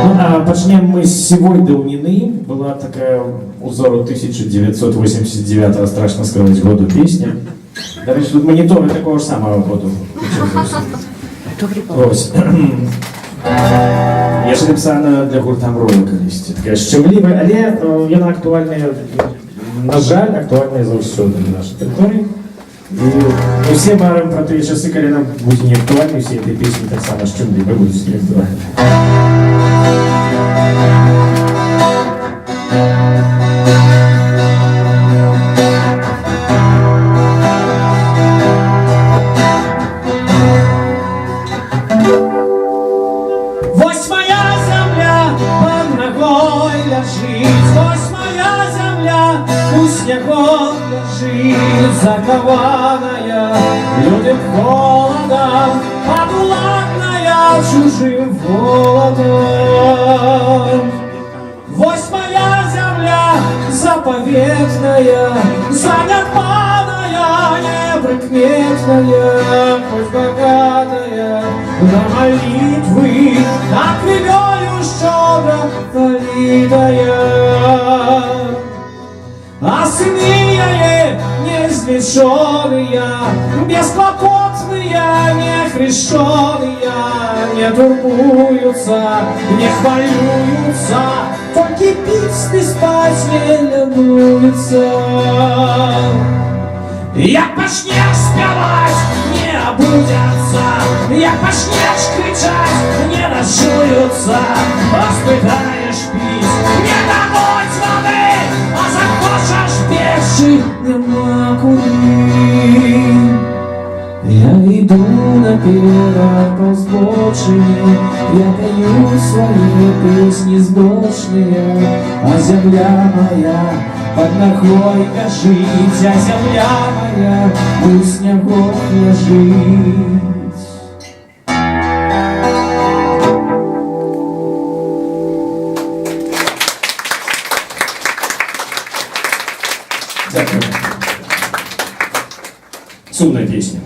Ну, а пачнем мы з сівой даўніны. Была такая узору 1989 страшно сказать году песня. До речі, тут моніторы такого ж самого году. Ось. Я ж написана для гурта Амброва калісьці. Такая шчымлівая, але яна актуальная, на жаль, актуальная заўсёды на нашай тэрыторыі. І мы все марым про тыя часы, калі нам будзе не актуальны, все этой песні таксама шчымлівыя будуць не актуальны. Вось моя земля под ногой лежит, вось моя земля у снегу лежит, закованная лютым холодом, подуладная чужим холодом. Вось моя земля заповедная, занятманная, неприкметная, хоть богатая на молитвы, на кривёю щедро политая. А сыны не смешонные, бесклопотные, не хрещеные, не турбуются, не хвалюются, только пить спать не ленуются. Як пачнеш спяваць, не абудзяцца, як пачнеш крычаць, не разжуюцца, паспытаеш піць, не дадуць вады, а захочаш бегчы, няма куды. Я иду наперед по збочине, я пою свои песни сдошные, а земля моя под ногой лежит, а земля моя у снегов лежит. Дякую. Сумная песня.